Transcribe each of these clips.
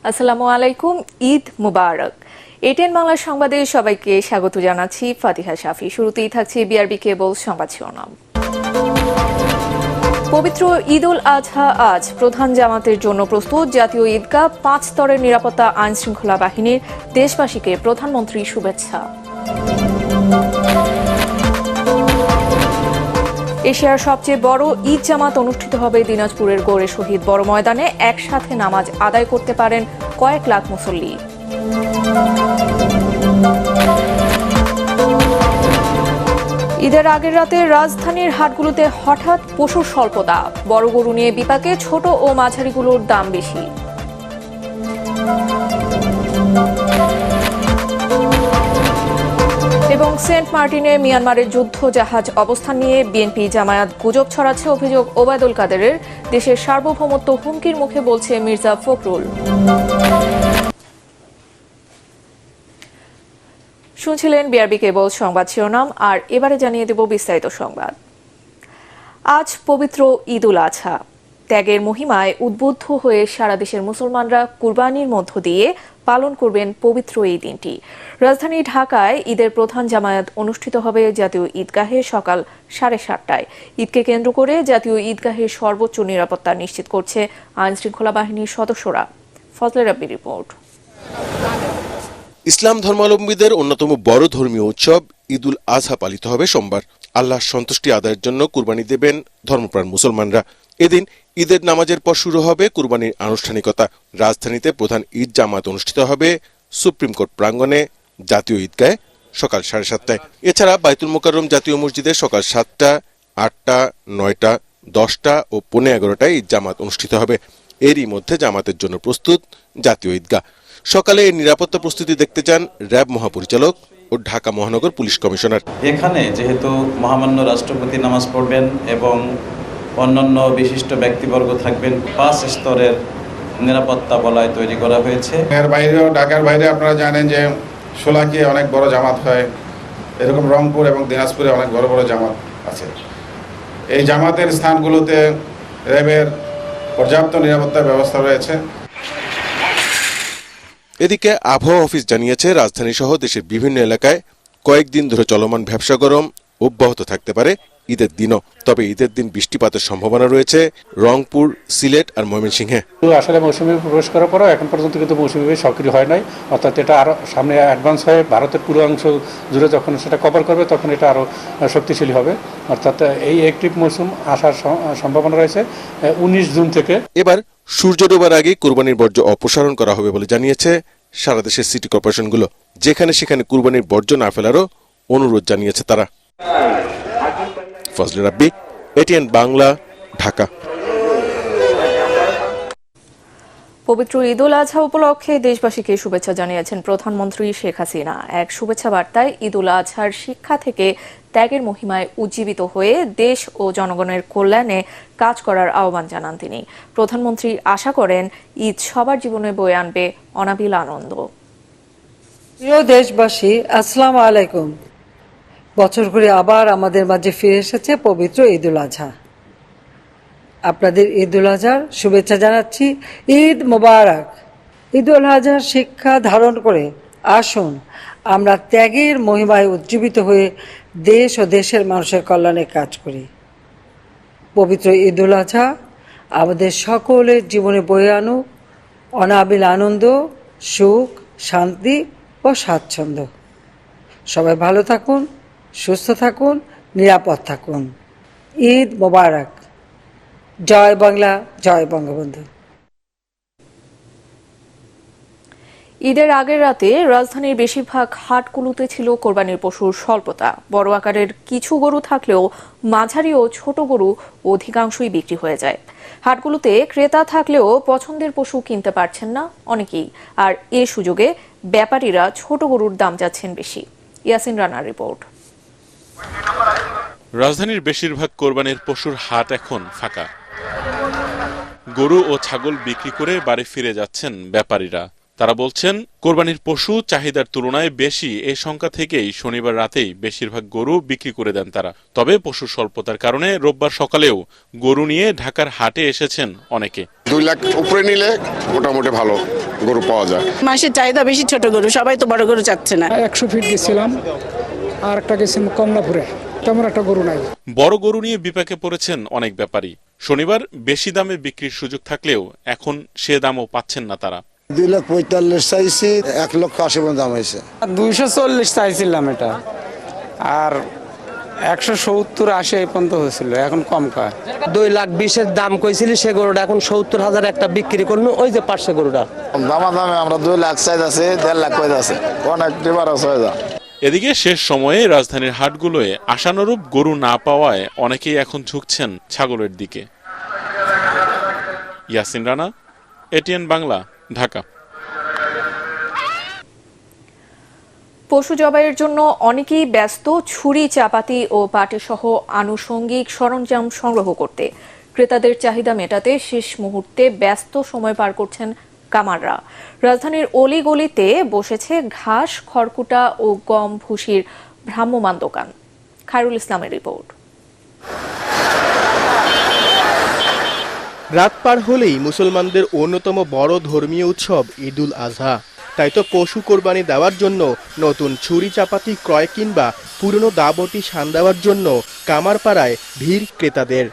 আসসালামু আলাইকুম, ঈদ মুবারক। এটিএন বাংলা সংবাদে সবাইকে স্বাগত জানাচ্ছি ফাতিহা শাফি। শুরুতেই থাকছে বিআরবি কেবল সংবাদ শিরোনাম। পবিত্র ঈদ উল আজহা আজ প্রধান জামাতের জন্য প্রস্তুত জাতীয় ঈদগাহ, 5 স্তরের নিরাপত্তা, আইন শৃঙ্খলা বাহিনীর, দেশবাসীকে প্রধানমন্ত্রীর শুভেচ্ছা। এশিয়ার সবচেয়ে বড় ঈদ জামাত অনুষ্ঠিত হবে দিনাজপুরের গৌড়ে শহীদ বড় ময়দানে। একসাথে নামাজ আদায় করতে পারেন কয়েক লাখ মুসল্লি। ঈদের আগের রাতে রাজধানীর হাটগুলোতে হঠাৎ পশুর স্বল্পতা, বড় গরু নিয়ে বিপাকে, ছোট ও মাঝারিগুলোর দাম বেশি। এবং সেন্ট মার্টিনে মিয়ানমারের যুদ্ধ জাহাজ অবস্থান নিয়ে বিএনপি জামায়াত গুজব ছড়াচ্ছে, অভিযোগ ওবায়দুল কাদেরের। দেশের সার্বভৌমত্ব হুমকির মুখে বলছে মির্জা ফখরুল। শুনছিলেন বিআরবি কেবল সংবাদ শিরোনাম, আর এবারে জানিয়ে দেব বিস্তারিত সংবাদ। আজ পবিত্র ঈদ উল আজহা। ত্যাগের মহিমায় উদ্বুদ্ধ হয়ে সারা দেশের মুসলমানরা কুরবানির মধ্য দিয়ে পালন করবেন পবিত্র এই দিনটি। রাজধানী ঢাকায় ঈদের প্রধান জামায়াত অনুষ্ঠিত হবে জাতীয় ঈদগাহে সকাল 7:30টায়। ঈদকে কেন্দ্র করে জাতীয় ঈদগাহের সর্বোচ্চ নিরাপত্তা নিশ্চিত করছে আইন শৃঙ্খলা বাহিনীর সদস্যরা। ফজলে রাব্বি রিপোর্ট। ইসলাম ধর্মাবলম্বীদের অন্যতম বড় ধর্মীয় উৎসব ঈদ উল আজহা পালিত হবে সোমবার। আল্লাহর সন্তুষ্টি আদায়ের জন্য কুরবানি দেবেন ধর্মপ্রাণ মুসলমানরা। এদিন ঈদের নামাজের পর শুরু হবে কুরবানির আনুষ্ঠানিকতা। রাজধানীতে প্রধান ঈদ জামাত অনুষ্ঠিত হবে সুপ্রিম কোর্ট প্রাঙ্গণে জাতীয় ঈদগাহে সকাল 7:30টায়। এছাড়া বাইতুল মোকাররম জাতীয় মসজিদে সকাল 7টা, 8টা, 9টা, 10টা ও 11:15টায় ঈদ জামাত অনুষ্ঠিত হবে। এরই মধ্যে জামাতের জন্য প্রস্তুত জাতীয় ঈদগাহ। সকালে এই নিরাপত্তা প্রস্তুতি দেখতে যান র্যাব মহাপরিচালক ও ঢাকা মহানগর পুলিশ কমিশনার। এখানে যেহেতু মহামান্য রাষ্ট্রপতি নামাজ পড়বেন এবং অন্যান্য বিশিষ্ট ব্যক্তিবর্গ থাকবেন, 5 স্তরের নিরাপত্তা বলয় তৈরি করা হয়েছে। এর বাইরেও, ঢাকার বাইরে আপনারা জানেন যে শোলাকিয়ায় অনেক বড় জামাত হয়, এরকম রংপুর এবং দিনাজপুরে অনেক বড় বড় জামাত আছে। এই জামাতের স্থানগুলোতে র্যাবের পর্যাপ্ত নিরাপত্তার ব্যবস্থা রয়েছে। এদিকে আবহাওয়া অফিস জানিয়েছে রাজধানী সহ দেশের বিভিন্ন এলাকায় কয়েকদিন ধরে চলমান ভ্যাপসা গরম অব্যাহত থাকতে পারে ঈদের দিনও। তবে ঈদের দিন বৃষ্টিপাতের সম্ভাবনা রয়েছে রংপুর, সিলেট আর ময়মনসিংহে। আসলে মৌসুমী প্রবেশ করার পরেও এখন পর্যন্ত কিন্তু মৌসুমী সক্রিয় হয় নাই, অর্থাৎ এটা আরো সামনে অ্যাডভান্স হয়ে ভারতের পুরো অংশ জুড়ে যখন সেটা কভার করবে তখন এটা আরো শক্তিশালী হবে। অর্থাৎ এই অ্যাক্টিভ মৌসুম আসার সম্ভাবনা রয়েছে 19 জুন থেকে। এবার সূর্য ডোবার আগেই কুরবানির বর্জ্য অপসারণ করা হবে বলে জানিয়েছে সারা দেশের সিটি কর্পোরেশনগুলো। যেখানে সেখানে কুরবানির বর্জ্য না ফেলারও অনুরোধ জানিয়েছে তারা। ফজলে রাব্বি, এটিএন বাংলা, ঢাকা। পবিত্র ঈদ উল আজহা উপলক্ষে দেশবাসীকে শুভেচ্ছা জানিয়েছেন প্রধানমন্ত্রী শেখ হাসিনা। এক শুভেচ্ছা বার্তায় ঈদ উল আজহার শিক্ষা থেকে ত্যাগের মহিমায় উজ্জীবিত হয়ে দেশ ও জনগণের কল্যাণে কাজ করার আহ্বান জানান তিনি। প্রধানমন্ত্রী আশা করেন ঈদ সবার জীবনে বয়ে আনবে অনাবিল আনন্দ। প্রিয় দেশবাসী, আসসালামু আলাইকুম। বছর ঘুরে আবার আমাদের মাঝে ফিরে এসেছে পবিত্র ঈদ উল আজহা। আপনাদের ঈদ উল আজহার শুভেচ্ছা জানাচ্ছি। ঈদ মোবারক। ঈদ উল আজহার শিক্ষা ধারণ করে আসুন আমরা ত্যাগের মহিমায় উজ্জীবিত হয়ে দেশ ও দেশের মানুষের কল্যাণে কাজ করি। পবিত্র ঈদ উল আজহা আমাদের সকলের জীবনে বয়ে আনুক অনাবিল আনন্দ, সুখ, শান্তি ও স্বাচ্ছন্দ্য। সবাই ভালো থাকুন, সুস্থ থাকুন, নিরাপদ থাকুন। ঈদ মোবারক। জয় বাংলা, জয় বঙ্গবন্ধু। ঈদের আগের রাতে রাজধানীর বেশিরভাগ হাটগুলোতে ছিল কোরবানির পশুর স্বল্পতা। বড় আকারের কিছু গরু থাকলেও মাঝারি ও ছোট গরু অধিকাংশই বিক্রি হয়ে যায়। হাটগুলোতে ক্রেতা থাকলেও পছন্দের পশু কিনতে পারছেন না অনেকেই, আর এ সুযোগে ব্যাপারীরা ছোট গরুর দাম যাচ্ছেন বেশি। ইয়াসিন রানার রিপোর্ট। রাজধানীর বেশিরভাগ কোরবানির পশুর হাট এখন ফাঁকা। গরু ও ছাগল বিক্রি করে বাড়ি ফিরে যাচ্ছেন ব্যাপারীরা। তারা বলছেন, কোরবানির পশু চাহিদার তুলনায় বেশি এই সংখ্যা থেকেই শনিবার রাতেই বেশিরভাগ গরু বিক্রি করে দেন তারা। তবে পশুর স্বল্পতার কারণে রোববার সকালেও গরু নিয়ে ঢাকার হাটে এসেছেন অনেকে। 2 লাখ উপরে নিলে মোটামুটি ভালো গরু পাওয়া যায়। মাসের চাহিদা বেশি ছোট গরু, সবাই তো বড় গরু চাচ্ছে না। 100 ফিট গেছিলাম, আর একটা গেছিলাম কমলাপুরে, তেমন একটা গরু নাই। বড় গরু নিয়ে বিপাকে পড়েছেন অনেক ব্যাপারী। শনিবার বেশি দামে বিক্রির সুযোগ থাকলেও এখন সে দামও পাচ্ছেন না তারা। 2,45,000 চাইছি, 1,80,000 পর্যন্ত দাম হয়েছে। 240 চাইছিলাম এটা, আর 170-80 এই পর্যন্ত হয়েছিল, এখন কম কয়। 2,20,000 দাম কইছিলি, সে গরুটা এখন 70,000 একটা বিক্রি করলো, ওই যে পার্শ্বে গরুটা। দামে আমরা 2 লাখ চাইছে, 1.5 লাখ কই আছে, অনেক ডিফারেন্স হয়ে যায়। এদিকে শেষ সময়ে রাজধানীর হাটগুলোয় আশানুরূপ গরু না পাওয়ায় অনেকেই এখন ঝুঁকছেন ছাগলের দিকে। ইয়াসিন রানা, এটিএন বাংলা, ঢাকা। পশু জবাইয়ের জন্য অনেকেই ব্যস্ত ছুরি, চাপাতি ও পাটি সহ আনুষঙ্গিক সরঞ্জাম সংগ্রহ করতে। ক্রেতাদের চাহিদা মেটাতে শেষ মুহূর্তে ব্যস্ত সময় পার করছেন কামাররা। রাজধানীর অলিগলিতে বসেছে ঘাস, খড়কুটা ও গম ভুসির ভ্রাম্যমাণ দোকান। খায়রুল ইসলামের রিপোর্ট। রাত পার হলেই মুসলমানদের অন্যতম বড় ধর্মীয় উৎসব ঈদুল আজহা। তাই তো পশু কোরবানি দেওয়ার জন্য নতুন ছুরি চাপাতি ক্রয় কিংবা পুরনো দাবটি শান দেওয়ার জন্য কামারপাড়ায় ভিড় ক্রেতাদের।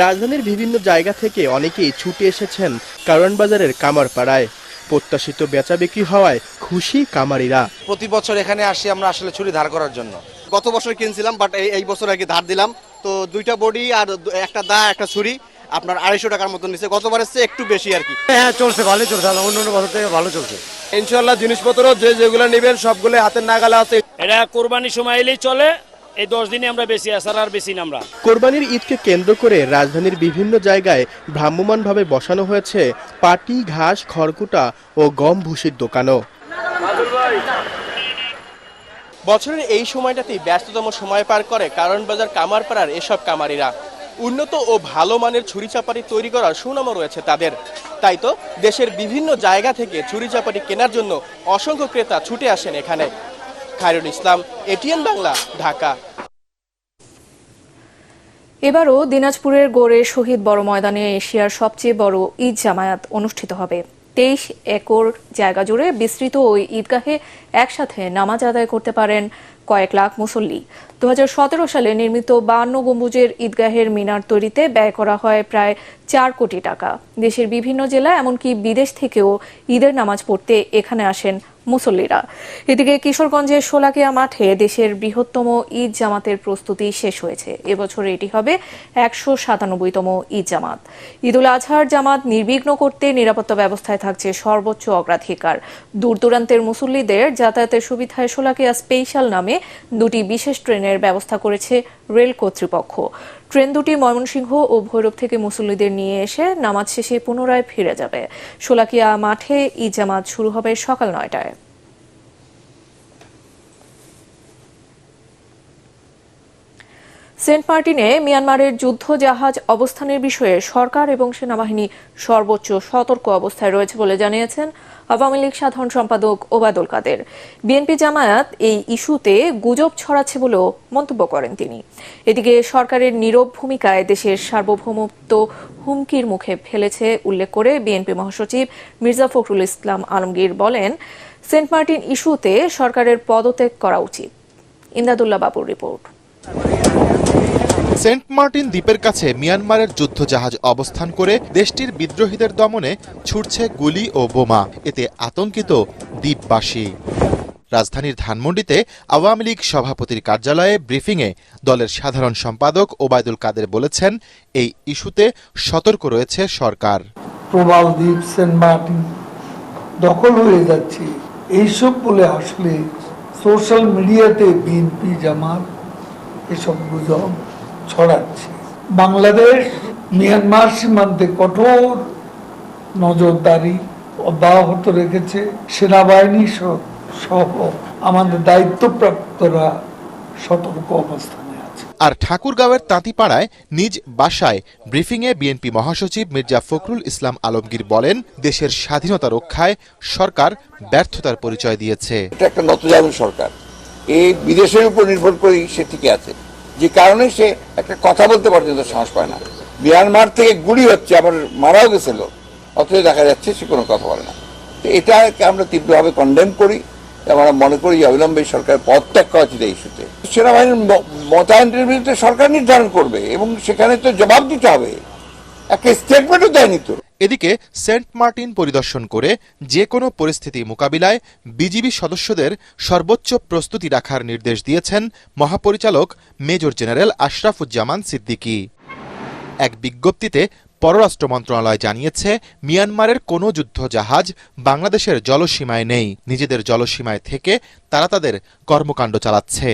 রাজধানীর বিভিন্ন জায়গা থেকে অনেকেই ছুটে এসেছেন কারওয়ান বাজারের কামারপাড়ায়। প্রত্যাশিত বেচা বিক্রি হওয়ায় খুশি কামারিরা। প্রতি বছর এখানে আসি আমরা আসলে ছুরি ধার করার জন্য। গত বছর কিনছিলাম, বাট এই বছর আগে ধার দিলাম, তো 2টা বডি আর একটা দা, একটা ছুরি আপনার 250 টাকার মতো নিচ্ছে। গতবারের চেয়ে একটু বেশি আর কি। হ্যাঁ চলছে, ভালোই চলছে, অন্য বছর থেকে ভালো চলছে ইনশাআল্লাহ। জিনিসপত্র যেগুলো নেবেন সবগুলো হাতের নাগালে আছে। এটা কোরবানির সময় এলেই চলে, এই 10 দিনে আমরা বেশি আসার আর বেশি না আমরা। কোরবানির ঈদকে কেন্দ্র করে রাজধানীর বিভিন্ন জায়গায় ভ্রাম্যমাণভাবে বসানো হয়েছে পাটি, ঘাস, খড়কুটা ও গম ভুসির দোকানও। বছরের এই সময়টাতেই ব্যস্ততম সময় পার করে কারওয়ান বাজার কামারপাড়ার এসব কামারিরা। উন্নত ও ভালো মানের ছুরি চাপাটি তৈরি করার সুনামও রয়েছে তাদের। তাই তো দেশের বিভিন্ন জায়গা থেকে ছুরি চাপাটি কেনার জন্য অসংখ্য ক্রেতা ছুটে আসেন এখানে। খায়রুল ইসলাম, এটিএন বাংলা, ঢাকা। এবারও দিনাজপুরের গড়ে শহীদ বড় ময়দানে এশিয়ার সবচেয়ে বড় ঈদ জামায়াত অনুষ্ঠিত হবে। 23 একর জায়গা জুড়ে বিস্তৃত ওই ঈদগাহে একসাথে নামাজ আদায় করতে পারেন কয়েক লাখ মুসল্লি। 2017 সালে নির্মিত 52 গম্বুজের ঈদগাহের মিনার তৈরিতে ব্যয় করা হয় প্রায় 4 কোটি টাকা। দেশের বিভিন্ন জেলা এমনকি বিদেশ থেকেও ঈদের নামাজ পড়তে এখানে আসেন মুসল্লিরা। এদিকে কিশোরগঞ্জের শোলাকিয়া মাঠে দেশের বৃহত্তম ঈদ জামাতের প্রস্তুতি শেষ হয়েছে। এবছর এটি হবে 197তম ঈদ জামাত। ঈদুল আজহার জামাত নির্বিঘ্ন করতে নিরাপত্তা ব্যবস্থায় থাকছে সর্বোচ্চ অগ্রাধিকার। দূর দূরান্তের মুসল্লিদের যাতায়াতের সুবিধায় শোলাকিয়া স্পেশাল নামে 2টি বিশেষ ট্রেনের ব্যবস্থা করেছে রেল কর্তৃপক্ষ। ট্রেন দুটি ময়মনসিংহ ও ভৈরব থেকে মুসল্লিদের নিয়ে এসে নামাজ শেষে পুনরায় ফিরে যাবে। শোলাকিয়া মাঠে ঈদ জামাত শুরু হবে সকাল 9টায়। সেন্ট মার্টিনে মিয়ানমারের যুদ্ধ জাহাজ অবস্থানের বিষয়ে সরকার এবং সেনাবাহিনী সর্বোচ্চ সতর্ক অবস্থায় রয়েছে বলে জানিয়েছেন আওয়ামী লীগ সাধারণ সম্পাদক ওবায়দুল কাদের। বিএনপি জামায়াত এই ইস্যুতে গুজব ছড়াচ্ছে বলেও মন্তব্য করেন তিনি। এদিকে সরকারের নীরব ভূমিকায় দেশের সার্বভৌমত্ব হুমকির মুখে ফেলেছে উল্লেখ করে বিএনপি মহাসচিব মির্জা ফখরুল ইসলাম আলমগীর বলেন, সেন্ট মার্টিন ইস্যুতে সরকারের পদত্যাগ করা উচিত। ইমদাদুল্লাহ বাবুর রিপোর্ট। সেন্ট মার্টিন দ্বীপের কাছে মিয়ানমারের যুদ্ধজাহাজ অবস্থান করে দেশটির বিদ্রোহীদের দমনে ছুটছে গুলি ও বোমা। এতে আতঙ্কিত দ্বীপবাসী। রাজধানীর ধানমন্ডিতে আওয়ামী লীগ সভাপতির কার্যালয়ে ব্রিফিংয়ে দলের সাধারণ সম্পাদক ওবায়দুল কাদের বলেছেন, এই ইস্যুতে সতর্ক রয়েছে সরকার। প্রবাল দ্বীপ, সেন্ট মার্টিন দখল হয়ে যাচ্ছে এইসব বলে আসলে সোশ্যাল মিডিয়াতে বিএনপি জামাত এসব গুজব ছড়াচ্ছে। বাংলাদেশ মিয়ানমার সীমান্তে কঠোর নজরদারি অব্যাহত রেখেছে। সেনাবাহিনী সহ আমাদের দায়িত্বপ্রাপ্তরা সতর্ক অবস্থানে আছে। আর ঠাকুরগাঁওয়ের তাঁতিপাড়ায় নিজ বাসায় ব্রিফিংয়ে বিএনপি মহাসচিব মির্জা ফখরুল ইসলাম আলমগীর বলেন, দেশের স্বাধীনতা রক্ষায় সরকার ব্যর্থতার পরিচয় দিয়েছে। এটা একটা নতজানু সরকার, এই বিদেশের উপর নির্ভর করেই সে টিকে আছে, যে কারণে সে একটা কথা বলতে পর্যন্ত সাহস পায় না। মিয়ানমার থেকে গুলি হচ্ছে, আবার মারাও গেছিল, অথচ দেখা যাচ্ছে সে কোনো কথা বলে না। এটাকে আমরা তীব্রভাবে কন্ডেম করি। আমরা মনে করি যে অবিলম্বে সরকার পদত্যাগ করা উচিত এই ইস্যুতে। সেনাবাহিনীর মোতায়েনের বিরুদ্ধে সরকার নির্ধারণ করবে এবং সেখানে তো জবাব দিতে হবে। একটা স্টেটমেন্টও দেয়নি তো। এদিকে সেন্ট মার্টিন পরিদর্শন করে যে কোনো পরিস্থিতি মোকাবিলায় বিজিবি সদস্যদের সর্বোচ্চ প্রস্তুতি রাখার নির্দেশ দিয়েছেন মহাপরিচালক মেজর জেনারেল আশরাফুজ্জামান সিদ্দিকী। এক বিজ্ঞপ্তিতে পররাষ্ট্র মন্ত্রণালয় জানিয়েছে, মিয়ানমারের কোনো যুদ্ধ জাহাজ বাংলাদেশের জলসীমায় নেই। নিজেদের জলসীমায় থেকে তারা তাদের কর্মকাণ্ড চালাচ্ছে।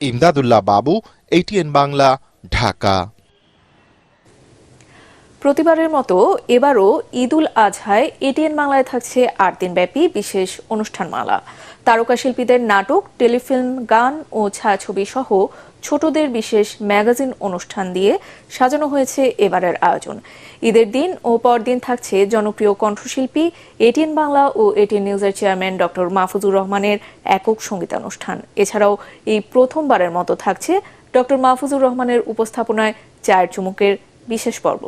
ইমদাদুল্লাহ বাবু, ATN বাংলা, ঢাকা। প্রতিবারের মতো এবারও ঈদুল আজহায় ATN বাংলায় থাকছে 8 দিনব্যাপী বিশেষ অনুষ্ঠানমালা। তারকা শিল্পীদের নাটক, টেলিফিল্ম, গান ও ছায়াছবি সহ ছোটদের বিশেষ ম্যাগাজিন অনুষ্ঠান দিয়ে সাজানো হয়েছে এবারের আয়োজন। ঈদের দিন ও পরদিন থাকছে জনপ্রিয় কণ্ঠশিল্পী, ATN বাংলা ও ATN নিউজের চেয়ারম্যান ডক্টর মাহফুজুর রহমানের একক সঙ্গীতানুষ্ঠান। এছাড়াও এই প্রথমবারের মতো থাকছে ডক্টর মাহফুজুর রহমানের উপস্থাপনায় চায়ের চুমুকের বিশেষ পর্ব।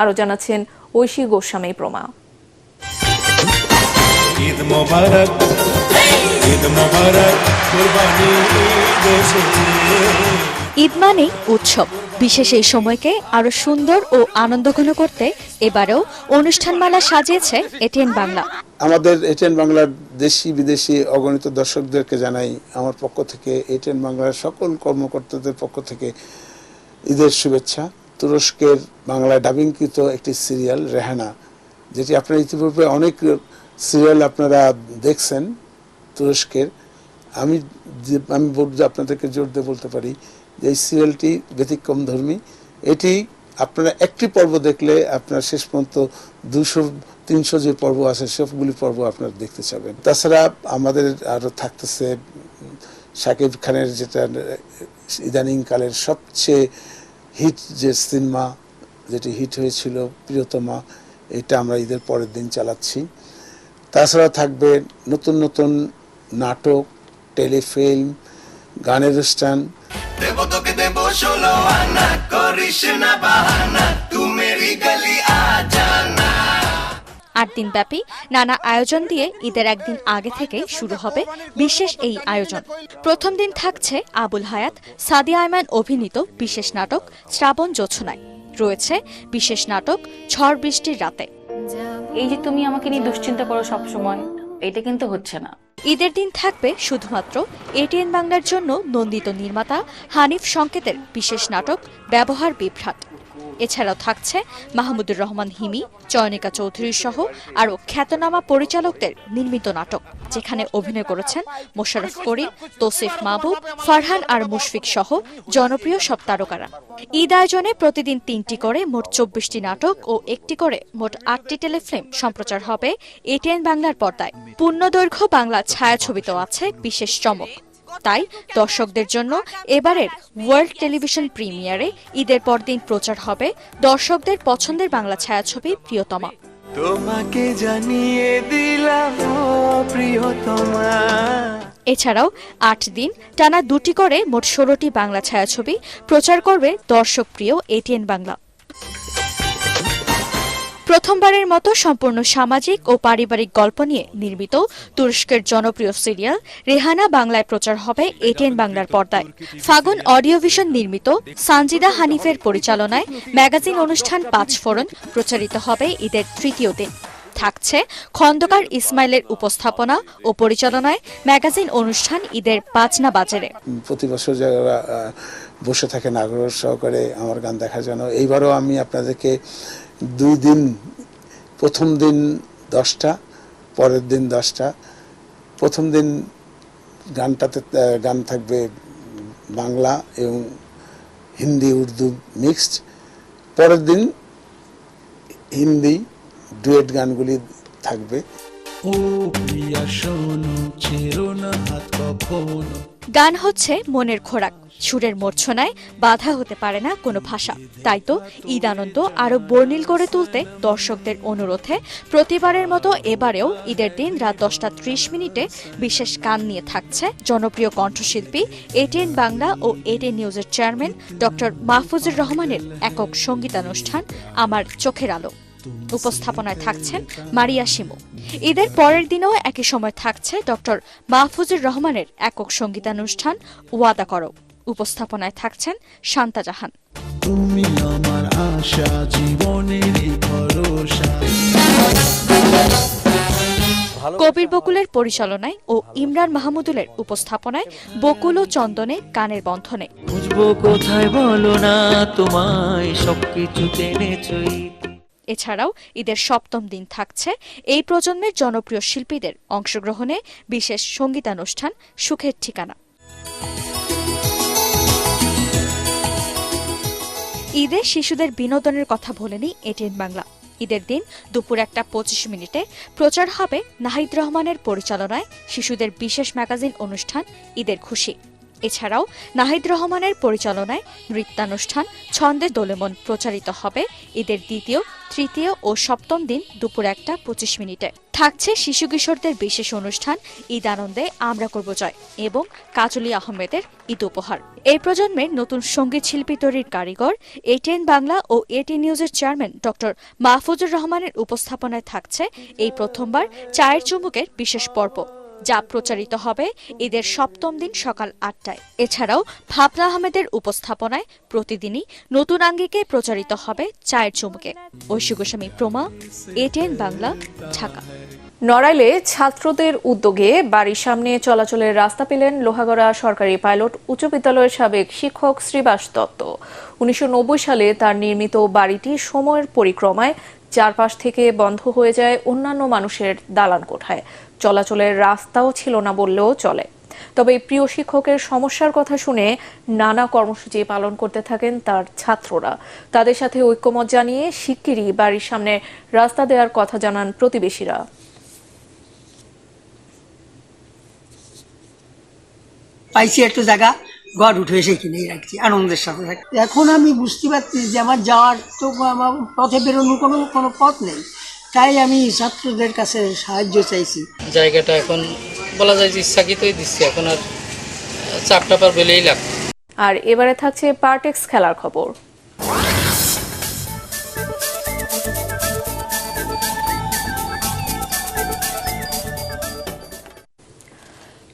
আরো জানাচ্ছেন ঐশী গোস্বামী প্রমা। ঈদ মোবারক, ঈদ মোবারক, কুরবানি ঈদ মানেই উৎসব। বিশেষ এই সময়কে আরো সুন্দর ও আনন্দঘন করতে এবারেও অনুষ্ঠানমালা সাজিয়েছে ATN বাংলা। আমাদের ATN বাংলার দেশি বিদেশি অগণিত দর্শকদেরকে জানাই আমার পক্ষ থেকে, ATN বাংলার সকল কর্মকর্তাদের পক্ষ থেকে ঈদের শুভেচ্ছা। তুরস্কের বাংলায় ডাবিংকৃত একটি সিরিয়াল রেহানা, যেটি আপনারা ইতিপূর্বে অনেক সিরিয়াল আপনারা দেখছেন তুরস্কের, আমি আপনাদেরকে জোর দিয়ে বলতে পারি যে এই সিরিয়ালটি ব্যতিক্রম ধর্মী। এটি আপনারা একটি পর্ব দেখলে আপনার শেষ পর্যন্ত 200-300 যে পর্ব আছে সবগুলি পর্ব আপনারা দেখতে চাবেন। তাছাড়া আমাদের আরও থাকতেছে শাকিব খানের, যেটা ইদানিংকালের সবচেয়ে হিট যে সিনেমা, যেটি হিট হয়েছিল প্রিয়তমা, এটা আমরা ঈদের পরের দিন চালাচ্ছি। তাছাড়া থাকবে নতুন নতুন নাটক, টেলিফিল্ম, গানের অনুষ্ঠান। 8 দিনব্যাপী নানা আয়োজন দিয়ে ঈদের একদিন আগে থেকে শুরু হবে বিশেষ এই আয়োজন। প্রথম দিন থাকছে আবুল হায়াত, সাদিয়া আয়মান অভিনীত বিশেষ নাটক শ্রাবণ জোছনায়। রয়েছে বিশেষ নাটক ঝড় বৃষ্টির রাতে। এই যে তুমি আমাকে নিয়ে দুশ্চিন্তা করো সবসময়, এটা কিন্তু হচ্ছে না। ঈদের দিন থাকবে শুধুমাত্র ATN বাংলার জন্য নন্দিত নির্মাতা হানিফ সংকেতের বিশেষ নাটক ব্যবহার বিভ্রাট। এছাড়াও থাকছে মাহমুদুর রহমান হিমি, চয়নিকা চৌধুরী সহ আরও খ্যাতনামা পরিচালকদের নির্মিত নাটক, যেখানে অভিনয় করেছেন মোশাররফ করিম, তৌসিফ মাহবুব, ফারহান আর মুশফিক সহ জনপ্রিয় সব তারকারা। ঈদ আয়োজনে প্রতিদিন 3টি করে মোট 24টি নাটক ও 1টি করে মোট 8টি টেলিফিল্ম সম্প্রচার হবে ATN বাংলার পর্দায়। পূর্ণদৈর্ঘ্য বাংলা ছায়াছবিতেও আছে বিশেষ চমক। তাই দর্শকদের জন্য এবারের ওয়ার্ল্ড টেলিভিশন প্রিমিয়ারে ঈদের পরদিন প্রচার হবে দর্শকদের পছন্দের বাংলা ছায়াছবি প্রিয়তমা। তোমাকে জানিয়ে দিলাম প্রিয়তমা। এছাড়াও 8 দিন টানা 2টি করে মোট 16টি বাংলা ছায়াছবি প্রচার করবে দর্শক প্রিয় ATN বাংলা। প্রথমবারের মতো সম্পূর্ণ সামাজিক ও পারিবারিক গল্প নিয়ে নির্মিত তুরস্কের জনপ্রিয় সিরিয়াল রেহানা বাংলায় প্রচার হবে ATN বাংলার পর্দায়। ফাগুন অডিওভিশন নির্মিত সানজিদা হানিফের পরিচালনায় ম্যাগাজিন অনুষ্ঠান 5 ফোরন প্রচারিত হবে ঈদের তৃতীয় দিন। থাকছে খন্দকার ইসমাইলের উপস্থাপনা ও পরিচালনায় ম্যাগাজিন অনুষ্ঠান ঈদের বাজনা বাজারে। প্রতি বছর যারা বসে থাকেন আগ্রহ সহকারে আমার গান দেখার জন্য, এইবারও আমি আপনাদেরকে 2 দিন, প্রথম দিন 10টা, পরের দিন 10টা। প্রথম দিন গান থাকবে বাংলা এবং হিন্দি উর্দু মিক্সড, পরের দিন হিন্দি ডুয়েট গানগুলি থাকবে। ও প্রিয়া শোনো ছেড়ো না হাত কখনো। গান হচ্ছে মনের খোরাক, সুরের মূর্ছনায় বাধা হতে পারে না কোনো ভাষা। তাই তো ঈদ আনন্দ আরো বর্ণিল করে তুলতে দর্শকদের অনুরোধে প্রতিবারের মতো এবারেও ঈদের দিন রাত 10:30 বিশেষ গান নিয়ে থাকছে জনপ্রিয় কণ্ঠশিল্পী এটিএন বাংলা ও এটিএন নিউজের চেয়ারম্যান ডক্টর মাহফুজুর রহমানের একক সঙ্গীতানুষ্ঠান আমার চোখের আলো। উপস্থাপনায় থাকছেন মারিয়া শিমু। ঈদের পরের দিনেও একই সময় থাকছে ডক্টর মাহফুজুর রহমানের একক সঙ্গীতানুষ্ঠান ওয়াদা করো। উপস্থাপনায় থাকছেন শান্তা জাহান। তুমি আমার আশা, জীবনের ভরসা। কবির বকুলের পরিচালনায় ও ইমরান মাহমুদুলের উপস্থাপনায় বকুল ও চন্দনে গানের বন্ধনে বুঝবো কোথায় বলো না তোমায় সবকিছু টেনেছই। এছাড়াও ঈদের 7ম দিন থাকছে এই প্রজন্মের জনপ্রিয় শিল্পীদের অংশগ্রহণে বিশেষ সঙ্গীতানুষ্ঠান সুখের ঠিকানা। ঈদে শিশুদের বিনোদনের কথা বলেনি এটিএন বাংলা। ঈদের দিন দুপুর 1:25 প্রচার হবে নাহিদ রহমানের পরিচালনায় শিশুদের বিশেষ ম্যাগাজিন অনুষ্ঠান ঈদের খুশি। এছাড়াও নাহিদ রহমানের পরিচালনায় নৃত্যানুষ্ঠান ছন্দে দোলেমন প্রচারিত হবে ঈদের 2য়, 3য় ও 7ম দিন দুপুর 1:25। থাকছে শিশু কিশোরদের বিশেষ অনুষ্ঠান ঈদ আনন্দে আমরা করব জয় এবং কাজলী আহমেদের ঈদ উপহার। এই প্রজন্মের নতুন সঙ্গীত শিল্পী তৈরির কারিগর এটিএন বাংলা ও এটিএন নিউজের চেয়ারম্যান ডক্টর মাহফুজুর রহমানের উপস্থাপনায় থাকছে এই প্রথমবার চায়ের চুমুকের বিশেষ পর্ব, যা প্রচারিত হবে ঈদের 7ম দিন সকাল 8টায়। এছাড়াও ভাবনা আহমেদের উপস্থাপনায় প্রতিদিনই নতুন আঙ্গিকে প্রচারিত হবে চায়ের চুমুকে। ঐশী গোস্বামী প্রমা, এটিএন বাংলা, ঢাকা। নড়াইলে ছাত্রদের উদ্যোগে বাড়ির সামনে চলাচলের রাস্তা পেলেন লোহাগড়া সরকারি পাইলট উচ্চ বিদ্যালয়ের সাবেক শিক্ষক শ্রীবাস দত্ত। 1990 সালে তার নির্মিত বাড়িটি সময়ের পরিক্রমায় চারপাশ থেকে বন্ধ হয়ে যায় অন্যান্য মানুষের দালান কোঠায়। চলাচলের রাস্তাও ছিল না বললেও চলে। তবে প্রিয় শিক্ষকের সমস্যার কথা শুনে নানা কর্মসূচি পালন করতে থাকেন তার ছাত্ররা। তাদের সাথে ঐক্যমত জানিয়ে শিগগিরই বাড়ির সামনে রাস্তা দেওয়ার কথা জানান প্রতিবেশীরা। পাইছি একটু জায়গা, ঘর উঠে এসে কিনেই রাখছি আনন্দের সাথে। এখন আমি বুঝতে পারছি যে আমার যাওয়ার তো আমার পথে বেরোনোর কোনো পথ নেই, তাই আমি ছাত্রদের কাছে সাহায্য চাইছি। জায়গাটা এখন বলা যায় যে ইচ্ছাকৃতই দিচ্ছি, এখন আর চাপটা পার বেলেই লাগছে। আর এবারে থাকছে পার্টেক্স খেলার খবর।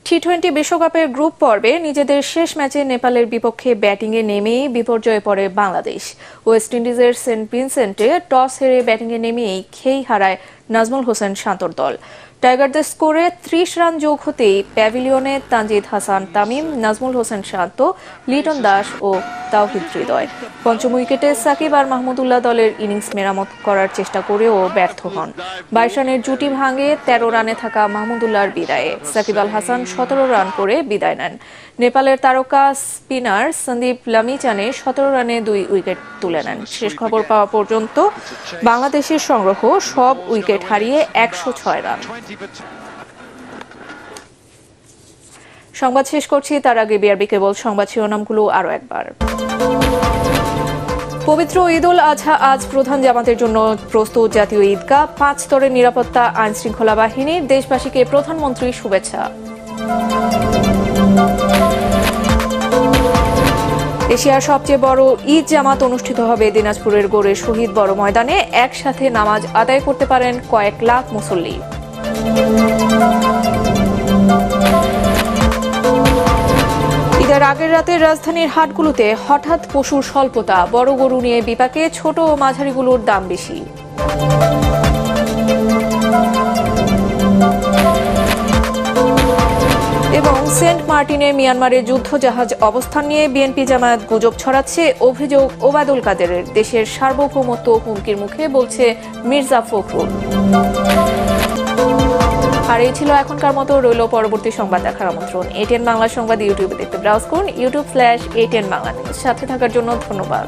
টি-20 বিশ্বকাপের গ্রুপ পর্বে নিজেদের শেষ ম্যাচে নেপালের বিপক্ষে ব্যাটিংয়ে নেমেই বিপর্যয়ে পড়ে বাংলাদেশ। ওয়েস্ট ইন্ডিজের সেন্ট ভিনসেন্টে টস হেরে ব্যাটিংয়ে নেমেই খেই হারায় নাজমুল হোসেন শান্তর দল। টাইগারদের স্কোরে 30 রান যোগ হতেই প্যাভিলিয়নে তানজিদ হাসান তামিম, নাজমুল হোসেন শান্ত, লিটন দাস ও তাওহিদ হৃদয়। পঞ্চম উইকেটে সাকিব আর মাহমুদুল্লাহ দলের ইনিংস মেরামত করার চেষ্টা করেও ব্যর্থ হন। 22 রানের জুটি ভাঙে 13 রানে থাকা মাহমুদুল্লাহর বিদায়ে সাকিব আল হাসান 17 রান করে বিদায় নেন। নেপালের তারকা স্পিনার সন্দীপ লামিচানে 17 রানে 2 উইকেট তুলে নেন। শেষ খবর পাওয়া পর্যন্ত বাংলাদেশের সংগ্রহ সব উইকেট হারিয়ে 106 রান। সংবাদ শেষ করছি, তার আগে বিআরবি কেবল সংবাদ শিরোনামগুলো আরো একবার। পবিত্র ঈদ উল আজহা আজ প্রধান জামাতের জন্য প্রস্তুত জাতীয় ঈদগাহ। 5 স্তরের নিরাপত্তা, আইন শৃঙ্খলা বাহিনীর। দেশবাসীকে প্রধানমন্ত্রীর শুভেচ্ছা। এশিয়ার সবচেয়ে বড় ঈদ জামাত অনুষ্ঠিত হবে দিনাজপুরের গোরে শহীদ বড় ময়দানে। একসাথে নামাজ আদায় করতে পারেন কয়েক লাখ মুসল্লি। ঈদের আগের রাতে রাজধানীর হাটগুলোতে হঠাৎ পশুর স্বল্পতা, বড় গরু নিয়ে বিপাকে, ছোট ও মাঝারিগুলোর দাম বেশি। এবং সেন্ট মার্টিনে মিয়ানমারের যুদ্ধ জাহাজ অবস্থান নিয়ে বিএনপি জামায়াত গুজব ছড়াচ্ছে। অভিযোগ ওবায়দুল কাদেরের। দেশের সার্বভৌমত্ব হুমকির মুখে, বলছে মির্জা ফখরুল। আর এই ছিল এখনকার মতো। রইল পরবর্তী সংবাদ দেখার আমন্ত্রণ। এটিএন বাংলা সংবাদ ইউটিউবে দেখতে ব্রাউজ করুন youtube/ATN বাংলা নিউজ। সাথে থাকার জন্য ধন্যবাদ।